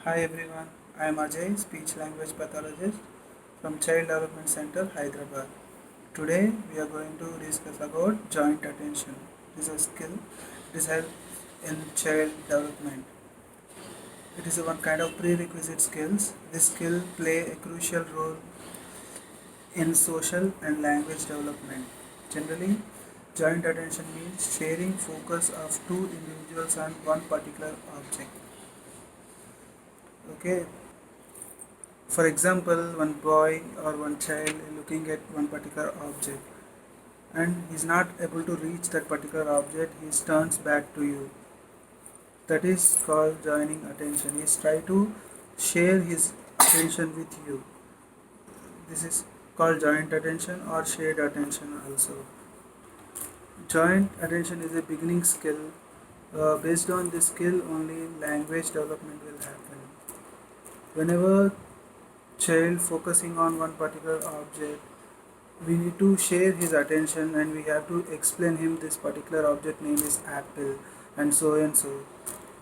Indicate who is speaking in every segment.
Speaker 1: Hi everyone, I am Ajay, speech language pathologist from Child Development Center, Hyderabad. Today we are going to discuss about joint attention. It is a skill. It is help in child development. It is one kind of prerequisite skills. This skill play a crucial role in social and language development. Generally, joint attention means sharing focus of two individuals on one particular object. Okay, for example, one boy or one child is looking at one particular object and he's not able to reach that particular object, he turns back to you. That is called joining attention. He's try to share his attention with you. This is called joint attention or shared attention also. Joint attention is a beginning skill. Based on this skill, only language development will happen. Whenever child focusing on one particular object, we need to share his attention and we have to explain him this particular object name is apple and so and so.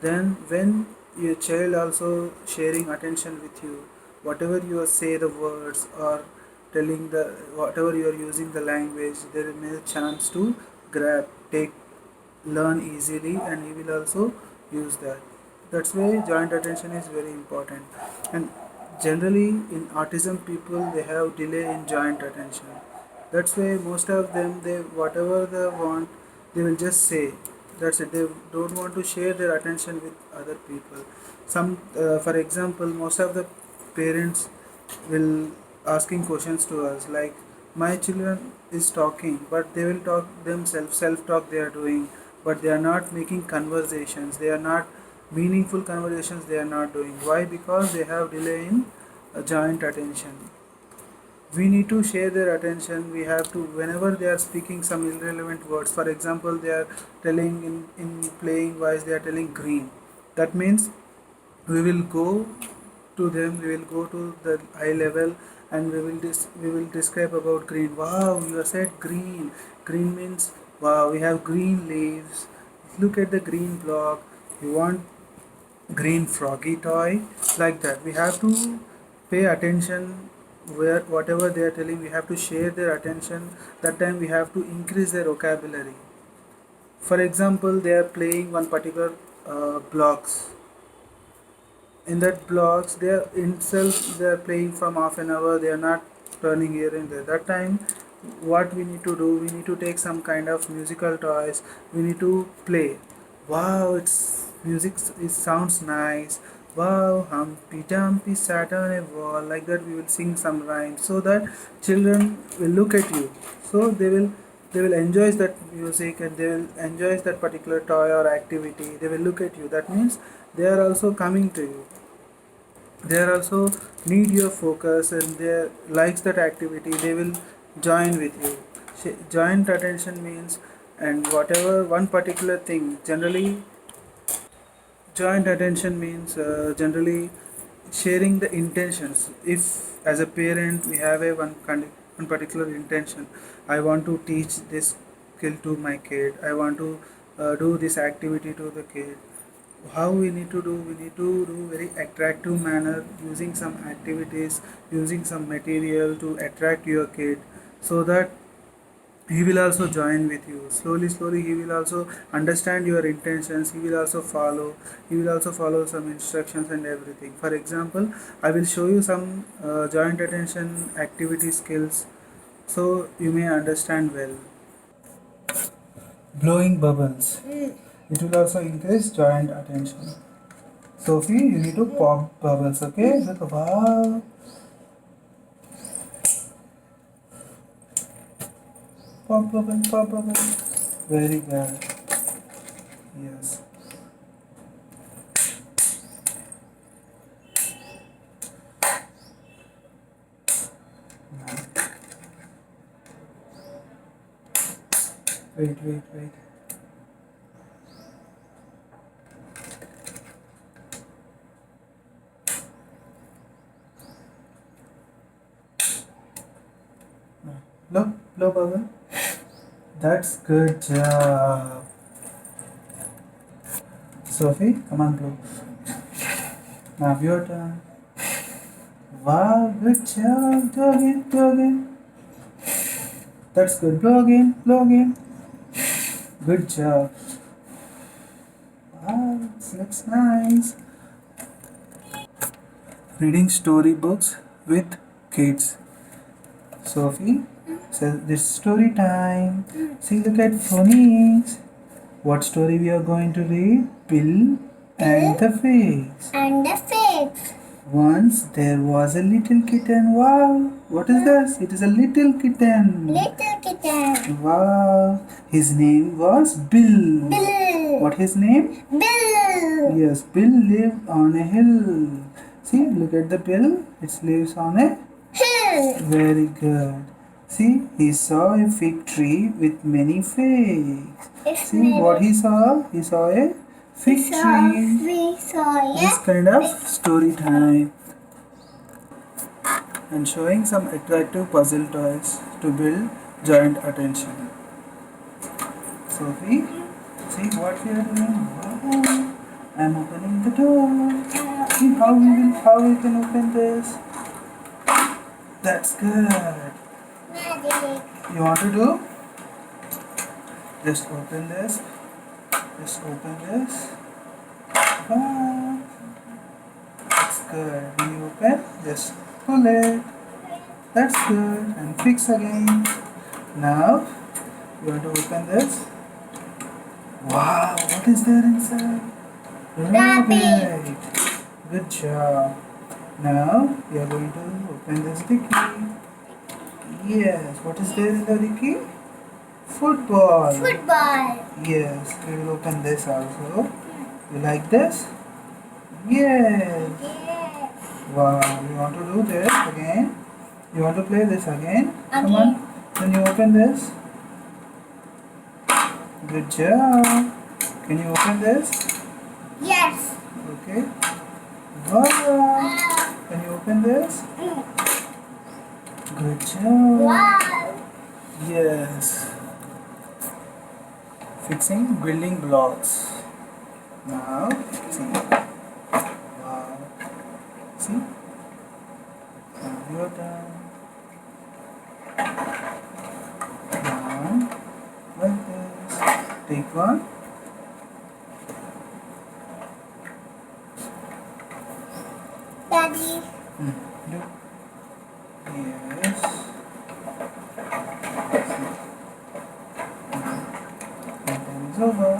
Speaker 1: Then when your child also sharing attention with you, whatever you say the words or telling the whatever you are using the language, there is a chance to grab, take, learn easily, and he will also use that. That's why joint attention is very important. And generally in autism people they have delay in joint attention. That's why most of them, they whatever they want, they will just say. That's it. They don't want to share their attention with other people. Some for example, most of the parents will asking questions to us like, my children is talking but they will talk themselves, self talk they are doing, but they are not making conversations, they are not meaningful conversations, they are not doing. Why? Because they have delay in joint attention. We need to share their attention. We have to, whenever they are speaking some irrelevant words, for example they are telling in playing wise they are telling green, that means we will go to them, we will go to the eye level and we will describe about green. Wow, you have said green. Green means wow, we have green leaves, look at the green block, you want green froggy toy, like that. We have to pay attention where whatever they are telling, we have to share their attention. That time we have to increase their vocabulary. For example, they are playing one particular blocks. In that blocks they are itself they are playing from half an hour, they are not turning here and there. That time what we need to do, we need to take some kind of musical toys, we need to play. Wow, it's music, it sounds nice. Wow, Humpty Dumpty sat on a wall, like that we will sing some rhymes so that children will look at you. So they will enjoy that music and they will enjoy that particular toy or activity. They will look at you. That means they are also coming to you. They are also need your focus and they likes that activity. They will join with you. Joint attention means, and whatever one particular thing, generally joint attention means generally sharing the intentions. If as a parent we have a one particular intention, I want to teach this skill to my kid, I want to do this activity to the kid. How we need to do, we need to do very attractive manner, using some activities, using some material to attract your kid, so that he will also join with you. Slowly slowly he will also understand your intentions, he will also follow, he will also follow some instructions and everything. For example, I will show you some joint attention activity skills so you may understand well. Blowing bubbles, it will also increase joint attention. Sophie, you need to pop bubbles, okay? Look, wow. Pop bubble, pop bubble. Very good. Yes. Now, wait, wait, wait. Now, blow bubble. That's good job. Sophie, come on, blow. Now your turn. Wow, good job. Do again, do again. That's good. Blow again, blow again. Good job. Wow, this looks nice. Reading storybooks with kids. Sophie says this story time. See, look at phonics. What story we are going to read? Bill and the Figs.
Speaker 2: And the figs.
Speaker 1: Once there was a little kitten. Wow, what is this? It is a little kitten.
Speaker 2: Little kitten.
Speaker 1: Wow, his name was Bill.
Speaker 2: Bill.
Speaker 1: What his name?
Speaker 2: Bill.
Speaker 1: Yes, Bill lived on a hill. See, look at the bill. It lives on a
Speaker 2: Hill.
Speaker 1: very good. See, he saw a fig tree with many figs.
Speaker 2: Its
Speaker 1: See
Speaker 2: name
Speaker 1: what he saw? He saw a fig tree.
Speaker 2: We saw
Speaker 1: This
Speaker 2: it.
Speaker 1: kind of story time. And showing some attractive puzzle toys to build joint attention. Sophie, see what we are doing? Wow. I'm opening the door. See how we can open this. That's good.
Speaker 2: Magic.
Speaker 1: You want to do? Just open this. Just open this. Wow. That's good. When you open, just pull it. That's good. And fix again. Now, you want to open this. Wow, what is there inside? Rabbit. Good job. Now, we are going to open this dicky. Yes, what is there in the dicky? Football.
Speaker 2: Football.
Speaker 1: Yes, we will open this also. You like this? Yes.
Speaker 2: Yes.
Speaker 1: Wow, you want to do this again? You want to play this again? Come
Speaker 2: Again.
Speaker 1: on. Then you open this. Good job. Can you open this?
Speaker 2: Yes.
Speaker 1: Okay. Wow. Can you open this? Good job.
Speaker 2: Wow.
Speaker 1: Yes. Fixing building blocks. Now, see. Wow. See? Now your turn. Now, like this. Take one.
Speaker 2: Daddy.
Speaker 1: Do. Yes. Your turn is over.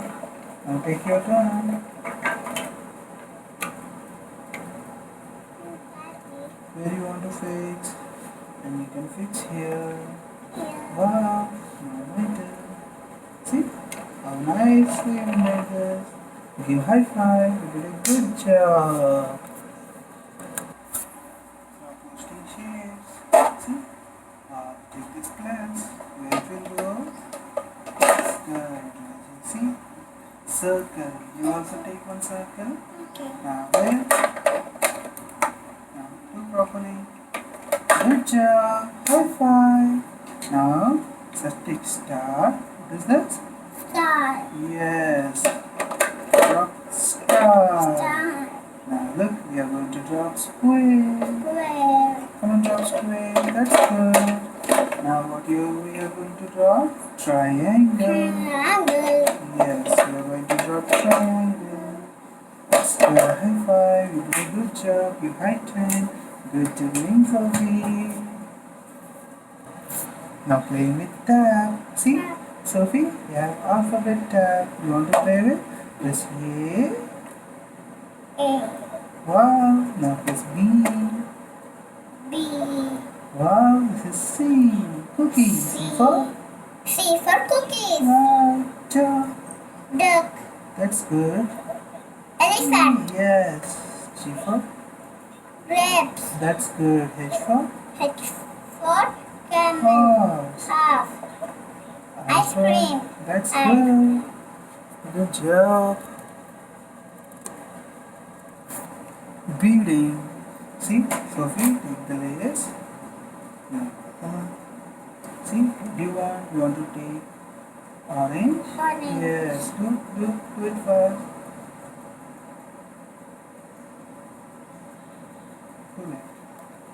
Speaker 1: Now take your turn. Where you want to fix? And you can fix here. Wow. Now my turn. See? How nicely you made this. Give high five. You did a good job. Now posting shapes. See? Take this glance. Where it will go? Good. See? Circle. You also take one circle.
Speaker 2: Okay.
Speaker 1: Now where? Now do properly. Good job. High five. Now take star. What is that?
Speaker 2: Star.
Speaker 1: Yes. Drop star.
Speaker 2: Star.
Speaker 1: Now look, we are going to drop square.
Speaker 2: Square.
Speaker 1: Come on, drop square. That's good. Now what we are going to draw? Triangle.
Speaker 2: Triangle.
Speaker 1: Yes, we are going to drop triangle. That's good. High five. You did a good job. You high 10. Good doing, Sophie. Now playing with tab. See, Sophie, you have alphabet tab. You want to play with? Press A.
Speaker 2: A.
Speaker 1: Wow. Now press B.
Speaker 2: B.
Speaker 1: Wow. This is C. Cookie. C for?
Speaker 2: C for cookies.
Speaker 1: Wow. Duck.
Speaker 2: Duck.
Speaker 1: That's good.
Speaker 2: Elephant.
Speaker 1: Yes. G for?
Speaker 2: Grapes.
Speaker 1: That's good. H for?
Speaker 2: H for camel.
Speaker 1: Horse.
Speaker 2: Half.
Speaker 1: I
Speaker 2: Ice
Speaker 1: for?
Speaker 2: cream.
Speaker 1: That's
Speaker 2: And-
Speaker 1: good. Good job. Beading. See, Sophie, take the layers. Now, come on. See, you want to take orange?
Speaker 2: Orange.
Speaker 1: Yes, do it fast. Pull it.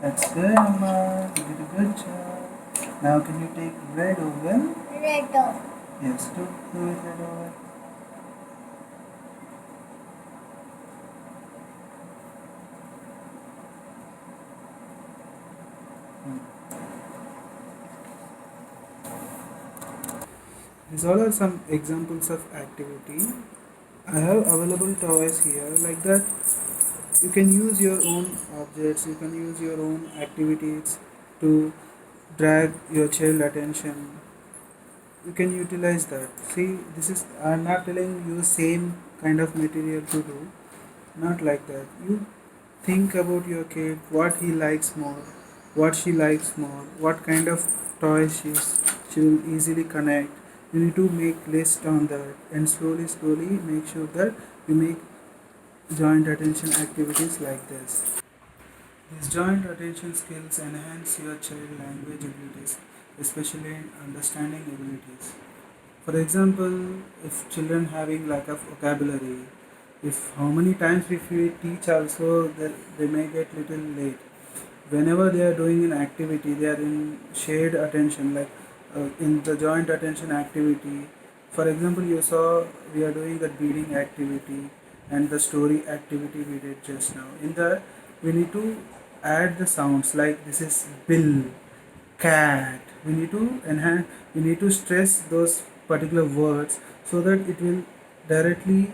Speaker 1: That's good, Amma. You did a good job. Now can you take red oval?
Speaker 2: Red dog.
Speaker 1: Yes, do it red oval. These all are some examples of activity. I have available toys here like that. You can use your own objects, you can use your own activities to drag your child attention. You can utilize that. See, this is, I'm not telling you same kind of material to do, not like that. You think about your kid, what he likes more, what she likes more, what kind of toys she will easily connect. You need to make list on that and slowly make sure that you make joint attention activities like this. These joint attention skills enhance your child language abilities, especially in understanding abilities. For example, if children having lack of vocabulary, if how many times if we teach also they may get little late. Whenever they are doing an activity, they are in shared attention, like in the joint attention activity. For example, you saw we are doing the beading activity and the story activity we did just now. In that, we need to add the sounds like this is bill, cat. We need to enhance, we need to stress those particular words so that it will directly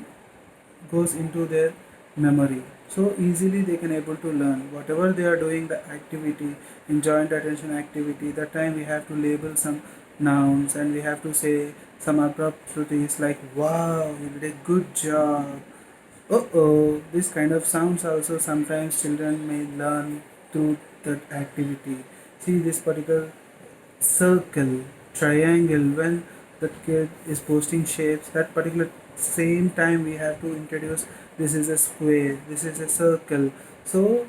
Speaker 1: goes into their memory, so easily they can able to learn whatever they are doing the activity. In joint attention activity, that time we have to label some nouns and we have to say some appropriaties like wow, you did a good job. Oh, this kind of sounds also sometimes children may learn through that activity. See this particular circle, triangle, when the kid is posting shapes, that particular same time we have to introduce this is a square, this is a circle. So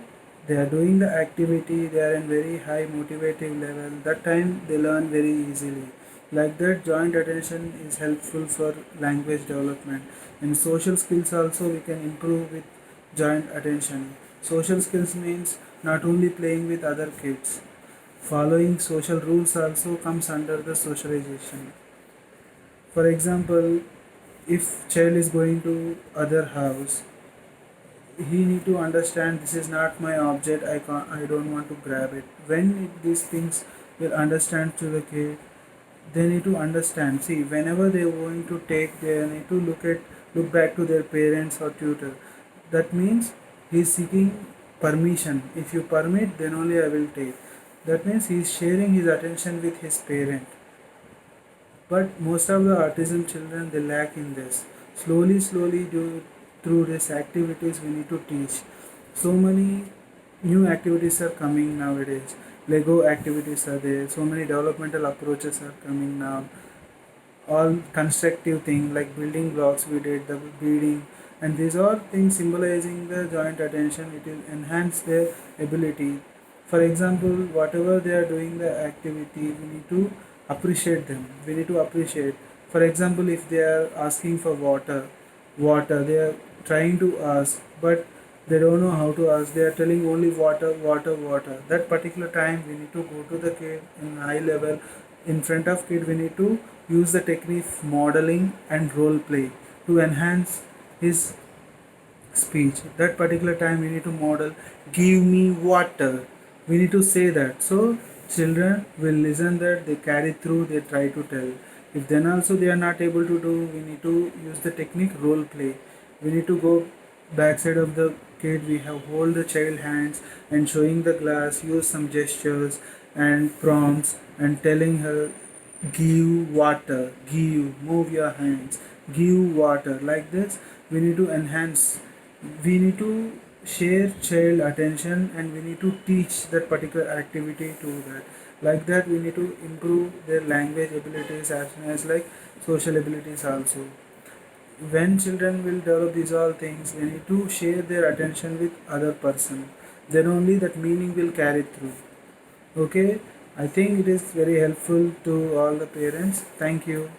Speaker 1: they are doing the activity, they are in very high motivative level. That time they learn very easily. Like that, joint attention is helpful for language development. In social skills also we can improve with joint attention. Social skills means not only playing with other kids, following social rules also comes under the socialization. For example, if child is going to other house, he need to understand this is not my object. I don't want to grab it. When these things will understand to the kid, they need to understand. See, whenever they are going to take, they need to look back to their parents or tutor. That means he is seeking permission. If you permit, then only I will take. That means he is sharing his attention with his parent. But most of the autism children they lack in this. Slowly, through these activities, we need to teach. So many new activities are coming nowadays. Lego activities are there. So many developmental approaches are coming now. All constructive thing like building blocks we did, the beading, and these are things symbolizing the joint attention. It will enhance their ability. For example, whatever they are doing the activity, we need to appreciate them. We need to appreciate. For example, if they are asking for water, they are trying to ask, but they don't know how to ask. They are telling only water. That particular time we need to go to the kid in high level. In front of kid, we need to use the technique modeling and role play to enhance his speech. That particular time we need to model, give me water, we need to say that, so children will listen, that they carry through, they try to tell. If then also they are not able to do, we need to use the technique role play. We need to go backside of the kid, we have hold the child hands and showing the glass, use some gestures and prompts and telling her, give water, give, move your hands, give water, like this. We need to enhance, we need to share child attention and we need to teach that particular activity to that. Like that we need to improve their language abilities as well as like social abilities also. When children will develop these all things, they need to share their attention with other person, then only that meaning will carry through. Okay, I think it is very helpful to all the parents. Thank you.